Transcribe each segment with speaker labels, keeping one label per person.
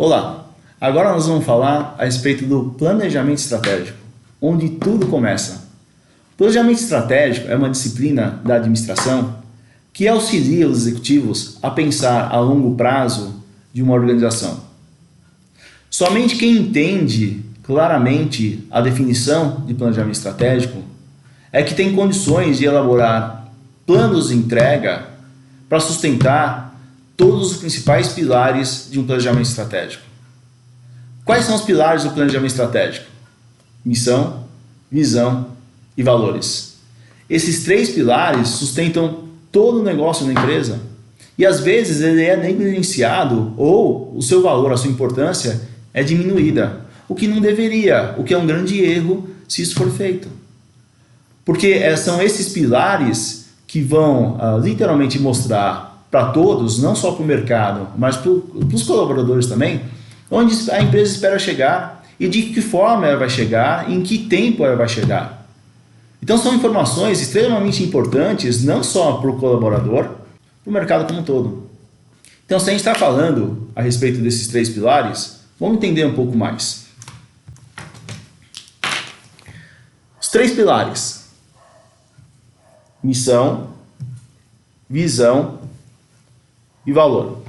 Speaker 1: Olá, agora nós vamos falar a respeito do planejamento estratégico, onde tudo começa. Planejamento estratégico é uma disciplina da administração que auxilia os executivos a pensar a longo prazo de uma organização. Somente quem entende claramente a definição de planejamento estratégico é que tem condições de elaborar planos de entrega para sustentar todos os principais pilares de um planejamento estratégico. Quais são os pilares do planejamento estratégico? Missão, visão e valores. Esses três pilares sustentam todo o negócio da empresa e às vezes ele é negligenciado ou o seu valor, a sua importância é diminuída, o que não deveria, o que é um grande erro se isso for feito. Porque são esses pilares que vão literalmente mostrar para todos, não só para o mercado, mas para os colaboradores também, onde a empresa espera chegar e de que forma ela vai chegar e em que tempo ela vai chegar. Então são informações extremamente importantes, não só para o colaborador, para o mercado como um todo. Então, se a gente está falando a respeito desses três pilares, vamos entender um pouco mais. Os três pilares: missão, visão e valor.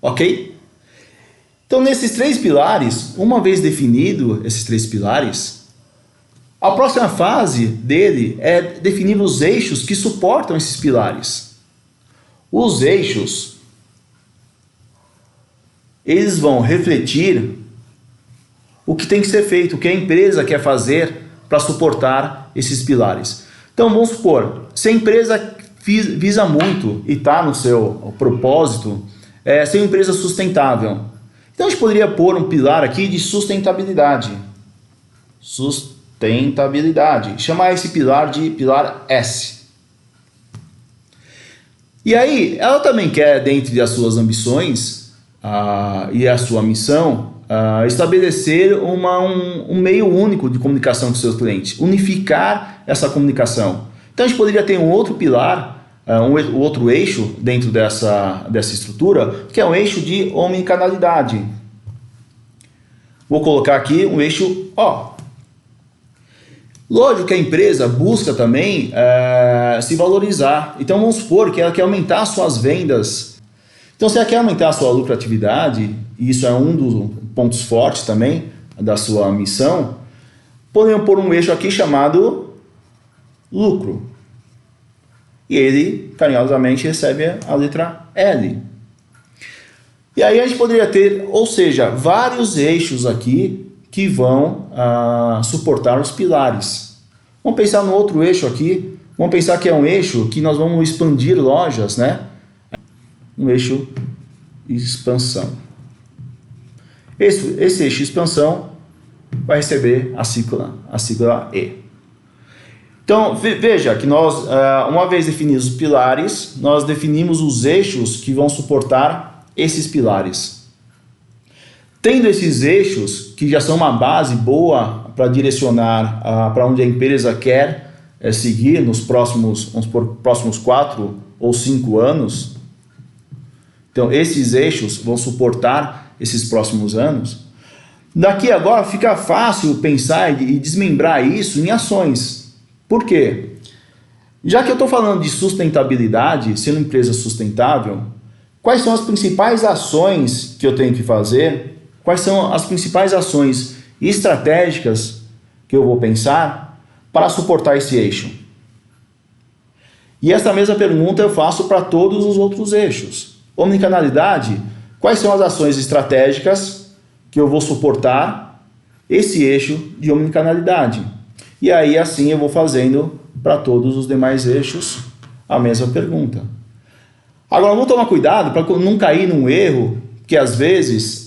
Speaker 1: Ok? Então, nesses três pilares, uma vez definido esses três pilares, a próxima fase dele é definir os eixos que suportam esses pilares. Os eixos, eles vão refletir o que tem que ser feito, o que a empresa quer fazer para suportar esses pilares. Então, vamos supor, se a empresa visa muito e está no seu propósito ser uma empresa sustentável, então a gente poderia pôr um pilar aqui de sustentabilidade. Chamar esse pilar de pilar S. E aí, ela também quer, dentre as suas ambições e a sua missão, estabelecer um meio único de comunicação com seus clientes, unificar essa comunicação. Então a gente poderia ter um outro pilar, um outro eixo dentro dessa estrutura, que é um eixo de omnicanalidade. Vou colocar aqui um eixo O. Lógico que a empresa busca também se valorizar. Então vamos supor que ela quer aumentar suas vendas. Então se ela quer aumentar a sua lucratividade, e isso é um dos pontos fortes também da sua missão, podemos pôr um eixo aqui chamado lucro. E ele carinhosamente recebe a letra L. E aí a gente poderia ter, ou seja, vários eixos aqui que vão suportar os pilares. Vamos pensar no outro eixo aqui. Vamos pensar que é um eixo que nós vamos expandir lojas, né? Um eixo expansão. Esse eixo expansão vai receber a sigla E. Então, veja que nós, uma vez definidos os pilares, nós definimos os eixos que vão suportar esses pilares. Tendo esses eixos, que já são uma base boa para direcionar para onde a empresa quer seguir nos próximos 4 ou 5 anos, então esses eixos vão suportar esses próximos anos, daqui agora fica fácil pensar e desmembrar isso em ações. Por quê? Já que eu estou falando de sustentabilidade, sendo uma empresa sustentável, quais são as principais ações que eu tenho que fazer? Quais são as principais ações estratégicas que eu vou pensar para suportar esse eixo? E essa mesma pergunta eu faço para todos os outros eixos. Omnicanalidade, quais são as ações estratégicas que eu vou suportar esse eixo de omnicanalidade? E aí assim eu vou fazendo para todos os demais eixos a mesma pergunta. Agora vamos tomar cuidado para não cair num erro que às vezes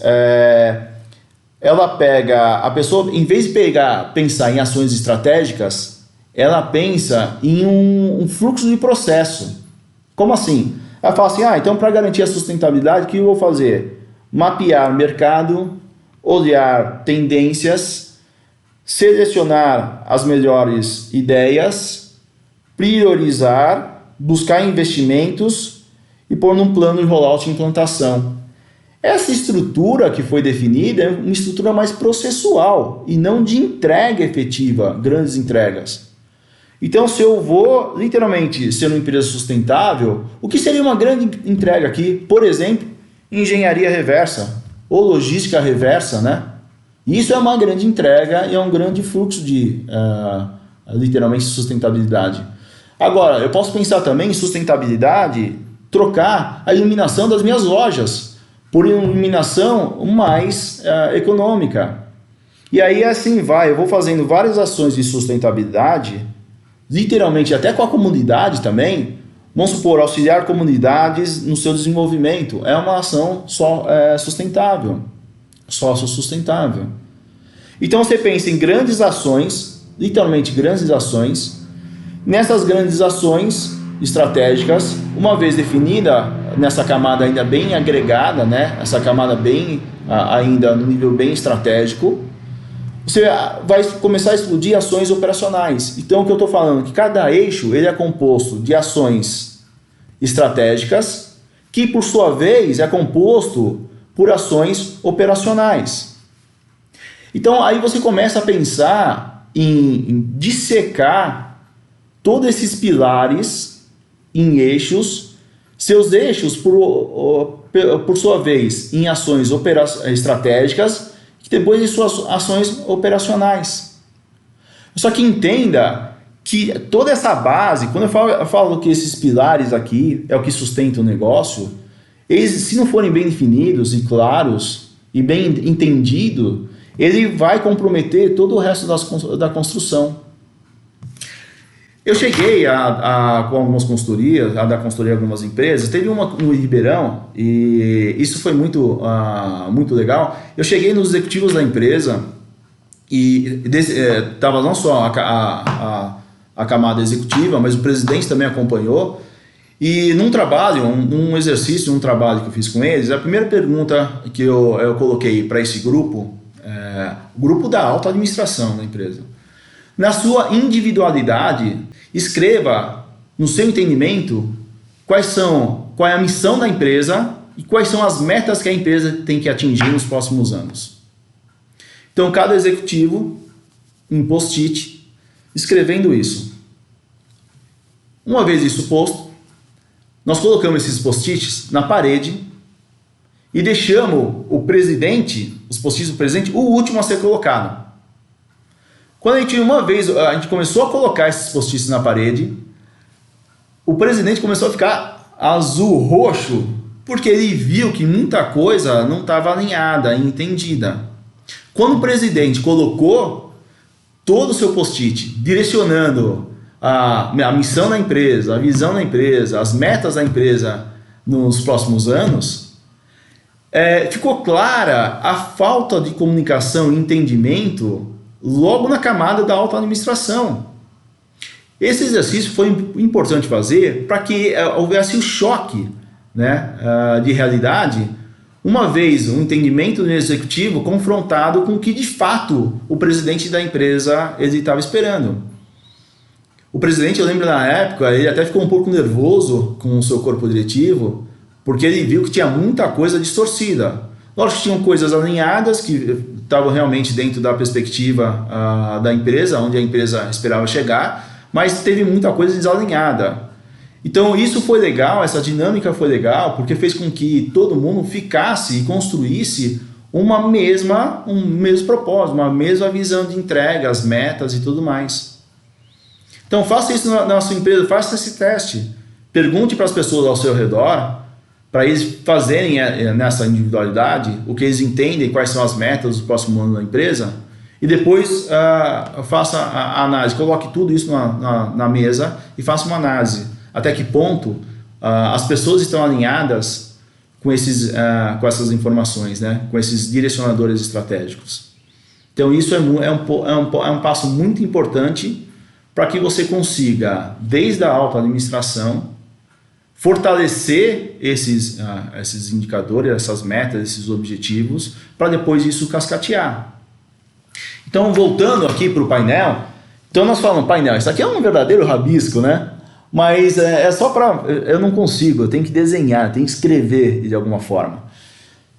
Speaker 1: a pessoa, em vez de pensar em ações estratégicas, ela pensa em um fluxo de processo. Como assim? Ela fala assim, então para garantir a sustentabilidade, o que eu vou fazer? Mapear o mercado, olhar tendências, selecionar as melhores ideias, priorizar, buscar investimentos e pôr num plano de rollout e implantação. Essa estrutura que foi definida é uma estrutura mais processual e não de entrega efetiva, grandes entregas. Então, se eu vou literalmente ser uma empresa sustentável, o que seria uma grande entrega aqui? Por exemplo, engenharia reversa ou logística reversa, né? Isso é uma grande entrega e é um grande fluxo de, literalmente, sustentabilidade. Agora, eu posso pensar também em sustentabilidade, trocar a iluminação das minhas lojas por iluminação mais econômica. E aí assim vai, eu vou fazendo várias ações de sustentabilidade, literalmente até com a comunidade também. Vamos supor, auxiliar comunidades no seu desenvolvimento. É uma ação sustentável, sócio-sustentável. Então você pensa em grandes ações, literalmente grandes ações. Nessas grandes ações estratégicas, uma vez definida nessa camada ainda bem agregada, né? Essa camada bem ainda no nível bem estratégico, você vai começar a explodir ações operacionais. Então o que eu estou falando é que cada eixo ele é composto de ações estratégicas, que por sua vez é composto por ações operacionais. Então aí você começa a pensar em dissecar todos esses pilares em eixos, seus eixos por sua vez em ações estratégicas, que depois em suas ações operacionais. Só que entenda que toda essa base, quando eu falo que esses pilares aqui é o que sustenta o negócio, eles, se não forem bem definidos e claros e bem entendido, ele vai comprometer todo o resto da construção. Eu cheguei com algumas consultorias, a dar consultoria a algumas empresas. Teve uma no Ribeirão e isso foi muito legal. Eu cheguei nos executivos da empresa e estava não só a camada executiva, mas o presidente também acompanhou. E num trabalho, um exercício, um trabalho que eu fiz com eles, a primeira pergunta que eu coloquei para esse grupo, o grupo da alta administração da empresa. Na sua individualidade, escreva no seu entendimento qual é a missão da empresa e quais são as metas que a empresa tem que atingir nos próximos anos. Então, cada executivo, em post-it, escrevendo isso. Uma vez isso posto, nós colocamos esses post-its na parede e deixamos os post-its do presidente, o último a ser colocado. Quando a gente começou a colocar esses post-its na parede, o presidente começou a ficar azul, roxo, porque ele viu que muita coisa não estava alinhada e entendida. Quando o presidente colocou todo o seu post-it, direcionando a missão da empresa, a visão da empresa, as metas da empresa nos próximos anos, ficou clara a falta de comunicação e entendimento logo na camada da alta administração. Esse exercício foi importante fazer para que houvesse o choque, né, de realidade, uma vez um entendimento do executivo confrontado com o que de fato o presidente da empresa estava esperando. O presidente, eu lembro na época, ele até ficou um pouco nervoso com o seu corpo diretivo, porque ele viu que tinha muita coisa distorcida. Lógico que tinham coisas alinhadas que estavam realmente dentro da perspectiva da empresa, onde a empresa esperava chegar, mas teve muita coisa desalinhada. Então isso foi legal, essa dinâmica foi legal, porque fez com que todo mundo ficasse e construísse um mesmo propósito, uma mesma visão de entrega, as metas e tudo mais. Então faça isso na sua empresa, faça esse teste. Pergunte para as pessoas ao seu redor, para eles fazerem nessa individualidade o que eles entendem, quais são as metas do próximo ano da empresa, e depois faça a análise, coloque tudo isso na mesa e faça uma análise. Até que ponto as pessoas estão alinhadas com essas informações, né? Com esses direcionadores estratégicos. Então isso é um passo muito importante para que você consiga, desde a alta administração, fortalecer esses indicadores, essas metas, esses objetivos, para depois isso cascatear. Então, voltando aqui para o painel, então nós falamos painel, isso aqui é um verdadeiro rabisco, né? Mas é só para... Eu não consigo, eu tenho que desenhar, tenho que escrever de alguma forma.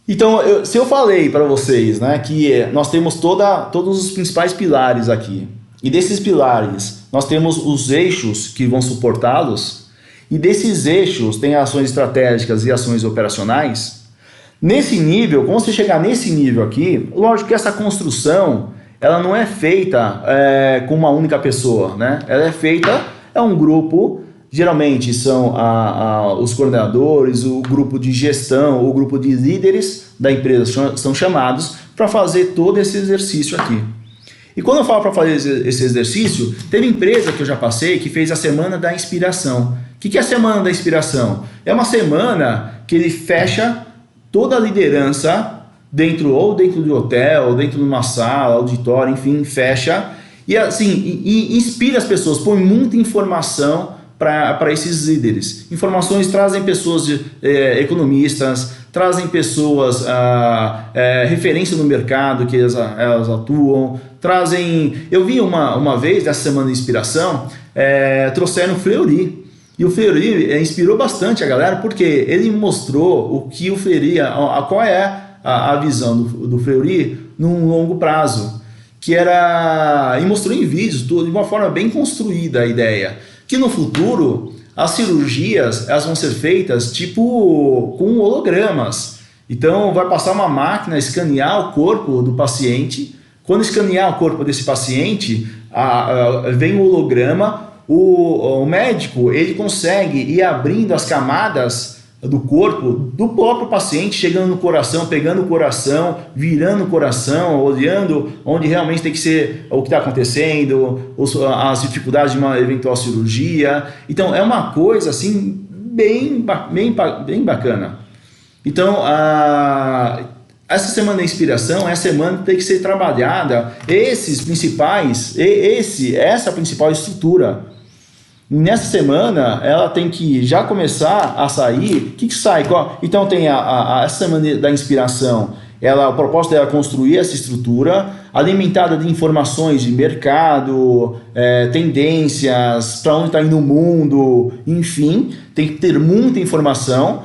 Speaker 1: Então, se eu falei para vocês, né, que nós temos todos os principais pilares aqui, e desses pilares nós temos os eixos que vão suportá-los, e desses eixos tem ações estratégicas e ações operacionais. Nesse nível, quando você chegar nesse nível aqui, lógico que essa construção ela não é feita com uma única pessoa, né? Ela é feita, é um grupo. Geralmente são os coordenadores, o grupo de gestão, o grupo de líderes da empresa são chamados para fazer todo esse exercício aqui. E quando eu falo para fazer esse exercício, teve empresa que eu já passei que fez a Semana da Inspiração. O que é a Semana da Inspiração? É uma semana que ele fecha toda a liderança dentro de hotel, ou dentro de uma sala, auditório, enfim, fecha e assim e inspira as pessoas, põe muita informação para esses líderes. Informações trazem pessoas economistas, trazem pessoas referência no mercado que elas atuam, trazem... Eu vi uma vez, nessa Semana de Inspiração, trouxeram o Fleury. E o Fleury inspirou bastante a galera, porque ele mostrou o que o Fleury, qual é a visão do Fleury num longo prazo. E mostrou em vídeos, tudo, de uma forma bem construída a ideia. Que no futuro as cirurgias elas vão ser feitas tipo com hologramas. Então vai passar uma máquina a escanear o corpo do paciente. Quando escanear o corpo desse paciente, vem o holograma, o médico ele consegue ir abrindo as camadas do corpo do próprio paciente, chegando no coração, pegando o coração, virando o coração, olhando onde realmente tem que ser o que está acontecendo, as dificuldades de uma eventual cirurgia. Então é uma coisa assim bem bacana. Então essa Semana da Inspiração é a semana que tem que ser trabalhada essa principal estrutura. Nessa semana, ela tem que já começar a sair. O que sai? Então tem essa Semana da Inspiração. O propósito dela é construir essa estrutura, alimentada de informações de mercado, tendências, para onde está indo o mundo, enfim, tem que ter muita informação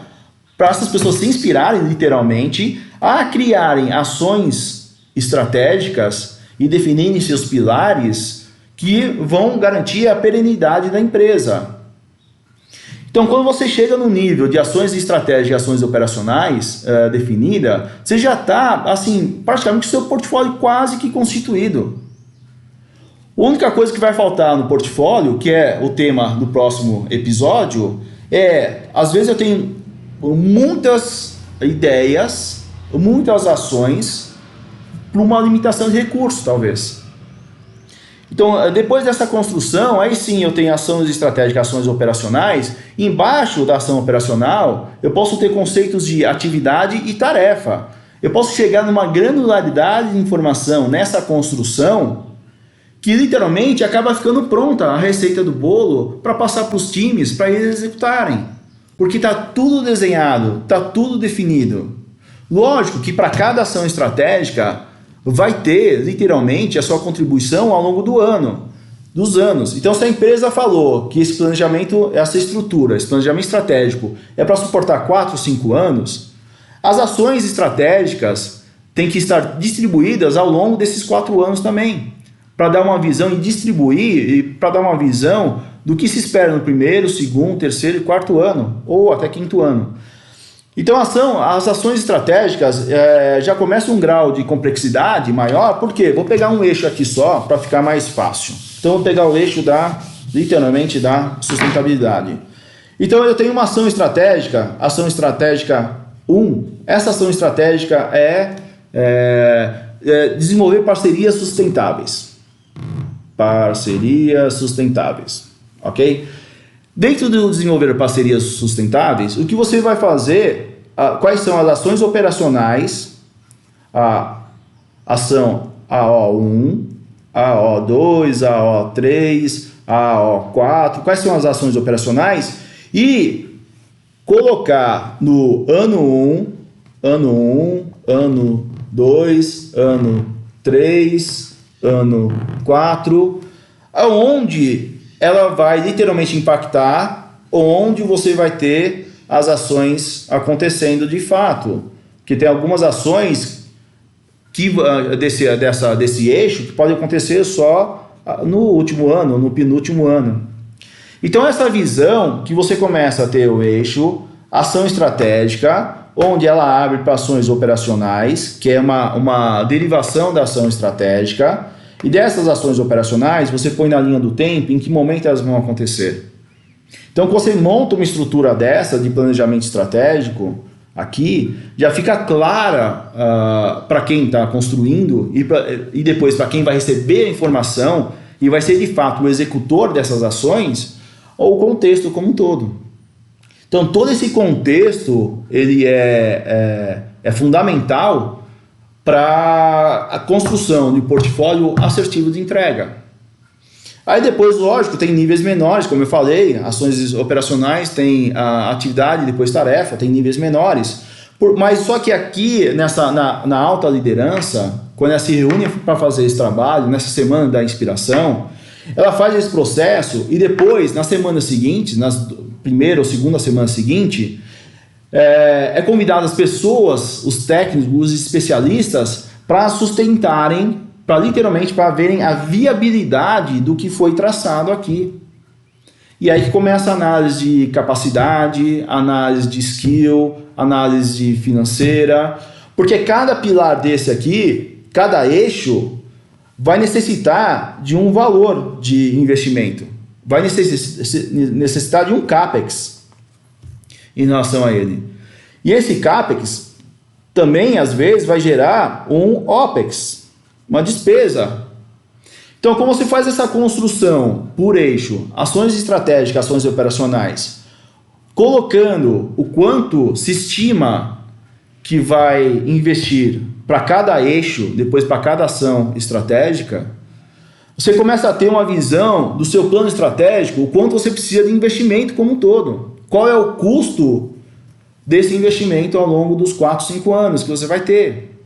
Speaker 1: para essas pessoas se inspirarem literalmente a criarem ações estratégicas e definirem seus pilares que vão garantir a perenidade da empresa. Então, quando você chega no nível de ações estratégicas e ações operacionais definida, você já está, assim, praticamente o seu portfólio quase que constituído. A única coisa que vai faltar no portfólio, que é o tema do próximo episódio, às vezes eu tenho muitas ideias, muitas ações, para uma limitação de recursos, talvez. Então, depois dessa construção, aí sim eu tenho ações estratégicas, ações operacionais. Embaixo da ação operacional, eu posso ter conceitos de atividade e tarefa. Eu posso chegar numa granularidade de informação nessa construção que literalmente acaba ficando pronta a receita do bolo para passar para os times, para eles executarem. Porque está tudo desenhado, está tudo definido. Lógico que para cada ação estratégica vai ter, literalmente, a sua contribuição ao longo dos anos. Então, se a empresa falou que esse planejamento, essa estrutura, esse planejamento estratégico é para suportar 4 ou 5 anos, as ações estratégicas têm que estar distribuídas ao longo desses 4 anos também, para dar uma visão e distribuir, e para dar uma visão do que se espera no primeiro, segundo, terceiro e quarto ano, ou até quinto ano. Então as ações estratégicas já começam um grau de complexidade maior, porque vou pegar um eixo aqui só para ficar mais fácil. Então vou pegar o eixo literalmente da sustentabilidade. Então eu tenho uma ação estratégica 1. Essa ação estratégica é desenvolver parcerias sustentáveis. Parcerias sustentáveis, ok? Dentro do desenvolver parcerias sustentáveis, o que você vai fazer, quais são as ações operacionais, a ação AO1, AO2, AO3, AO4, quais são as ações operacionais e colocar no ano 1, ano 2, ano 3, ano 4, onde ela vai literalmente impactar onde você vai ter as ações acontecendo de fato. Porque tem algumas ações que, desse eixo que podem acontecer só no último ano, no penúltimo ano. Então essa visão que você começa a ter o eixo, ação estratégica, onde ela abre para ações operacionais, que é uma derivação da ação estratégica, e dessas ações operacionais você põe na linha do tempo em que momento elas vão acontecer. Então quando você monta uma estrutura dessa de planejamento estratégico, aqui já fica clara para quem está construindo e depois para quem vai receber a informação e vai ser de fato o executor dessas ações, ou o contexto como um todo. Então todo esse contexto ele é fundamental para a construção de portfólio assertivo de entrega. Aí depois, lógico, tem níveis menores, como eu falei, ações operacionais, tem a atividade, depois tarefa, tem níveis menores. Mas só que aqui, na alta liderança, quando ela se reúne para fazer esse trabalho, nessa semana da inspiração, ela faz esse processo e depois, nas semanas seguintes, nas primeira ou segunda semana seguinte, é convidado as pessoas, os técnicos, os especialistas, para sustentarem, literalmente para verem a viabilidade do que foi traçado aqui. E aí que começa a análise de capacidade, análise de skill, análise de financeira, porque cada pilar desse aqui, cada eixo, vai necessitar de um valor de investimento, vai necessitar de um CAPEX em relação a ele. E esse CAPEX também, às vezes, vai gerar um OPEX, uma despesa. Então, como você faz essa construção por eixo, ações estratégicas, ações operacionais, colocando o quanto se estima que vai investir para cada eixo, depois para cada ação estratégica, você começa a ter uma visão do seu plano estratégico, o quanto você precisa de investimento como um todo. Qual é o custo desse investimento ao longo dos 4, 5 anos que você vai ter.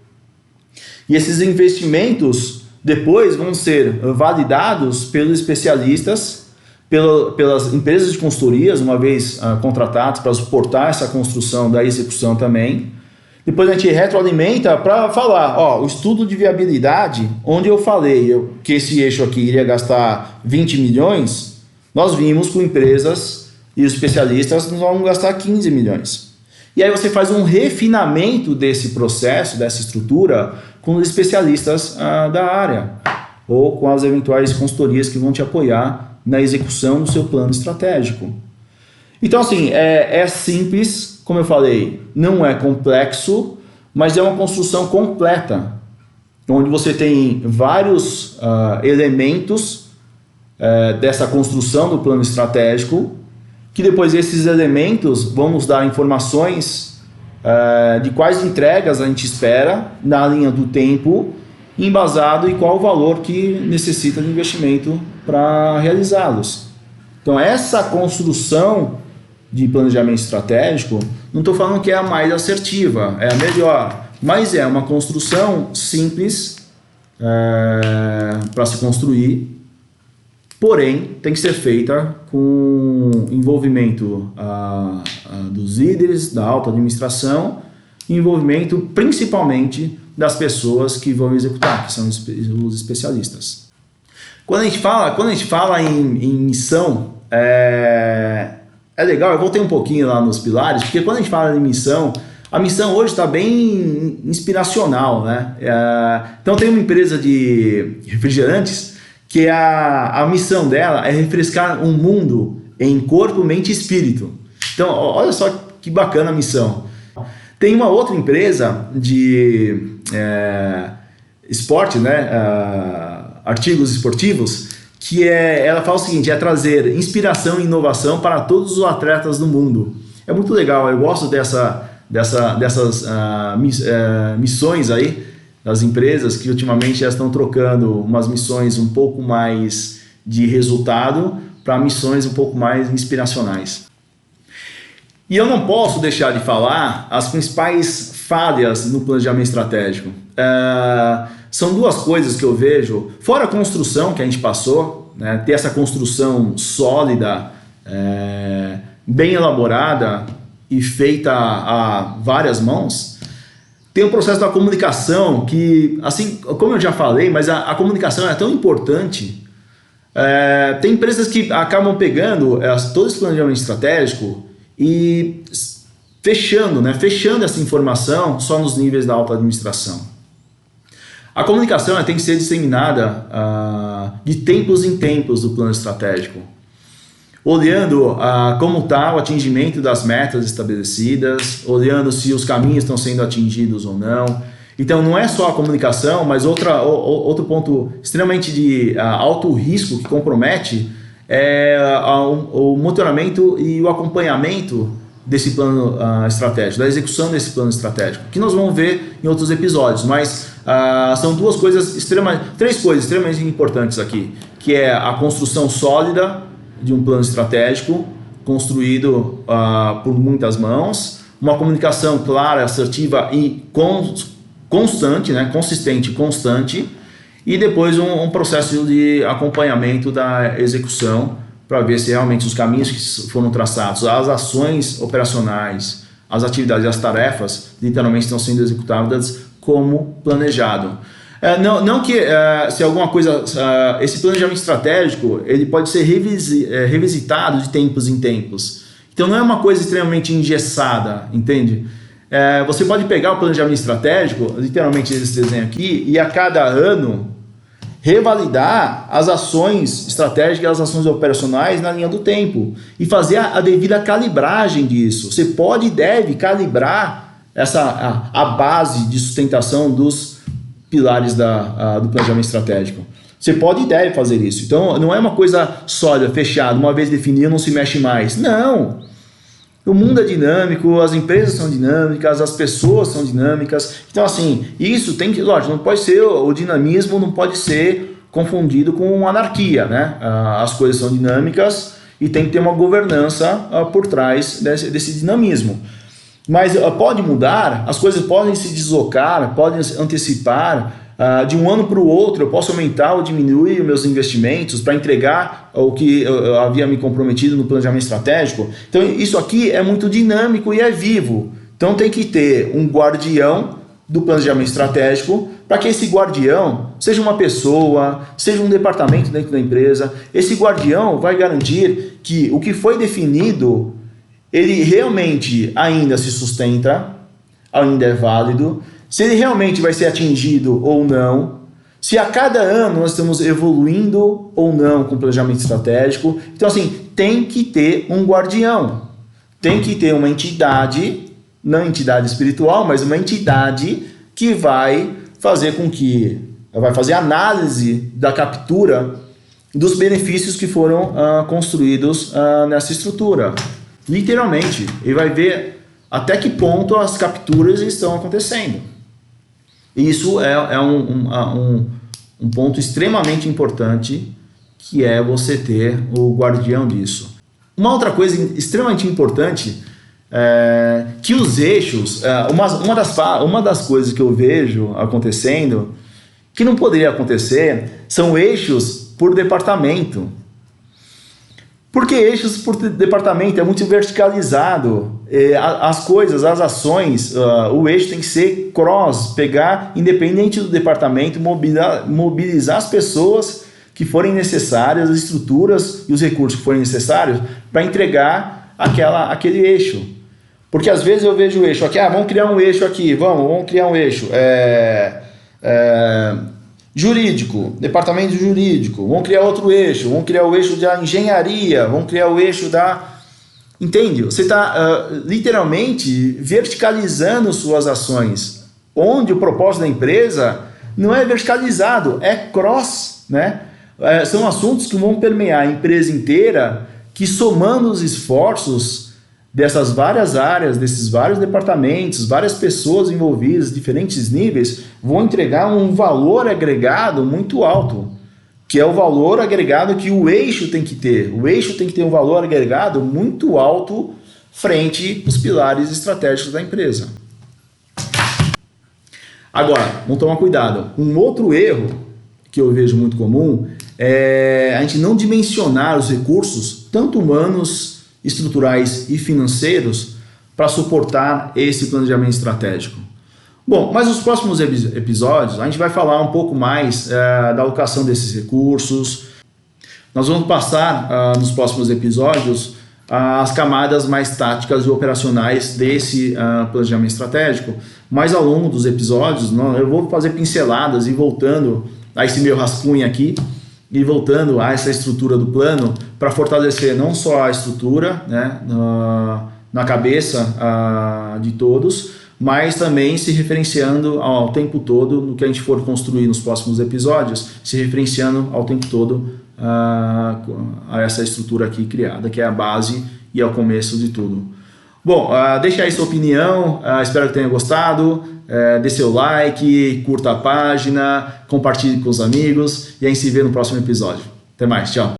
Speaker 1: E esses investimentos depois vão ser validados pelos especialistas, pelas empresas de consultorias, uma vez contratadas para suportar essa construção da execução também. Depois a gente retroalimenta para falar, o estudo de viabilidade, onde eu falei que esse eixo aqui iria gastar 20 milhões, nós vimos com empresas e os especialistas nós vamos gastar 15 milhões. E aí você faz um refinamento desse processo, dessa estrutura, com os especialistas da área, ou com as eventuais consultorias que vão te apoiar na execução do seu plano estratégico. Então assim, é simples, como eu falei, não é complexo, mas é uma construção completa, onde você tem vários elementos dessa construção do plano estratégico, que depois esses elementos vão nos dar informações de quais entregas a gente espera na linha do tempo, embasado em qual o valor que necessita de investimento para realizá-los. Então essa construção de planejamento estratégico, não estou falando que é a mais assertiva, é a melhor, mas é uma construção simples para se construir, porém tem que ser feita com envolvimento dos líderes, da alta administração, e envolvimento principalmente das pessoas que vão executar, que são os especialistas. Quando a gente fala em missão, é legal, eu voltei um pouquinho lá nos pilares, porque quando a gente fala de missão, a missão hoje está bem inspiracional, né? Então tem uma empresa de refrigerantes que a missão dela é refrescar um mundo em corpo, mente e espírito. Então olha só que bacana a missão. Tem uma outra empresa de esporte, né? Artigos esportivos, que ela fala o seguinte, é trazer inspiração e inovação para todos os atletas do mundo. É muito legal, eu gosto dessas missões aí, das empresas que ultimamente elas estão trocando umas missões um pouco mais de resultado para missões um pouco mais inspiracionais. E eu não posso deixar de falar as principais falhas no planejamento estratégico. São duas coisas que eu vejo, fora a construção que a gente passou, né, ter essa construção sólida, bem elaborada e feita a várias mãos, Tem o processo da comunicação, que, assim, como eu já falei, mas a comunicação é tão importante. Tem empresas que acabam pegando todo esse planejamento estratégico e fechando essa informação só nos níveis da alta administração. A comunicação tem que ser disseminada de tempos em tempos do plano estratégico, olhando como está o atingimento das metas estabelecidas, olhando se os caminhos estão sendo atingidos ou não. Então não é só a comunicação, mas outro ponto extremamente de alto risco que compromete é o monitoramento e o acompanhamento desse plano estratégico, da execução desse plano estratégico, que nós vamos ver em outros episódios, mas são três coisas extremamente importantes aqui, que é a construção sólida de um plano estratégico construído por muitas mãos, uma comunicação clara, assertiva e constante, né? Consistente e constante, e depois um processo de acompanhamento da execução para ver se realmente os caminhos que foram traçados, as ações operacionais, as atividades e as tarefas literalmente estão sendo executadas como planejado. Não que se alguma coisa, esse planejamento estratégico ele pode ser revisitado de tempos em tempos. Então não é uma coisa extremamente engessada, entende? Você pode pegar o planejamento estratégico, literalmente esse desenho aqui, e a cada ano revalidar as ações estratégicas, as ações operacionais na linha do tempo e fazer a devida calibragem disso. Você pode e deve calibrar a base de sustentação dos pilares do planejamento estratégico. Você pode e deve fazer isso. Então não é uma coisa sólida, fechada, uma vez definido não se mexe mais. Não! O mundo é dinâmico, as empresas são dinâmicas, as pessoas são dinâmicas. Então, assim, isso tem que, lógico, não pode ser, o dinamismo não pode ser confundido com anarquia, né? As coisas são dinâmicas e tem que ter uma governança por trás desse dinamismo. Mas pode mudar, as coisas podem se deslocar, podem antecipar. De um ano para o outro eu posso aumentar ou diminuir os meus investimentos para entregar o que eu havia me comprometido no planejamento estratégico. Então isso aqui é muito dinâmico e é vivo. Então tem que ter um guardião do planejamento estratégico para que esse guardião seja uma pessoa, seja um departamento dentro da empresa. Esse guardião vai garantir que o que foi definido ele realmente ainda se sustenta, ainda é válido, se ele realmente vai ser atingido ou não, se a cada ano nós estamos evoluindo ou não com o planejamento estratégico. Então, assim, tem que ter um guardião, tem que ter uma entidade, não entidade espiritual, mas uma entidade que vai fazer vai fazer análise da captura dos benefícios que foram construídos nessa estrutura. Literalmente, ele vai ver até que ponto as capturas estão acontecendo. Isso é um ponto extremamente importante, que é você ter o guardião disso. Uma outra coisa extremamente importante é que os eixos, uma das coisas que eu vejo acontecendo, que não poderia acontecer, são eixos por departamento. Porque eixos por departamento é muito verticalizado, as coisas, as ações, o eixo tem que ser cross, pegar independente do departamento, mobilizar as pessoas que forem necessárias, as estruturas e os recursos que forem necessários para entregar aquele eixo. Porque às vezes eu vejo o eixo aqui, vamos criar um eixo aqui, vamos criar um eixo jurídico, departamento jurídico, vamos criar outro eixo, vamos criar o eixo da engenharia, vamos criar o eixo da... Entende? Você está literalmente verticalizando suas ações, onde o propósito da empresa não é verticalizado, é cross, né? São assuntos que vão permear a empresa inteira, que somando os esforços dessas várias áreas, desses vários departamentos, várias pessoas envolvidas, diferentes níveis, vão entregar um valor agregado muito alto, que é o valor agregado que o eixo tem que ter. O eixo tem que ter um valor agregado muito alto frente aos pilares estratégicos da empresa. Agora, vamos tomar cuidado. Um outro erro que eu vejo muito comum é a gente não dimensionar os recursos, tanto humanos, estruturais e financeiros, para suportar esse planejamento estratégico. Bom, mas nos próximos episódios a gente vai falar um pouco mais da alocação desses recursos. Nós vamos passar nos próximos episódios as camadas mais táticas e operacionais desse planejamento estratégico, mas ao longo dos episódios eu vou fazer pinceladas e voltando a esse meu rascunho aqui e voltando a essa estrutura do plano para fortalecer não só a estrutura, né, na cabeça de todos, mas também se referenciando ao tempo todo no que a gente for construir nos próximos episódios, se referenciando ao tempo todo a essa estrutura aqui criada, que é a base e é o começo de tudo. Bom, deixa aí sua opinião, espero que tenha gostado, dê seu like, curta a página, compartilhe com os amigos e a gente se vê no próximo episódio. Até mais, tchau!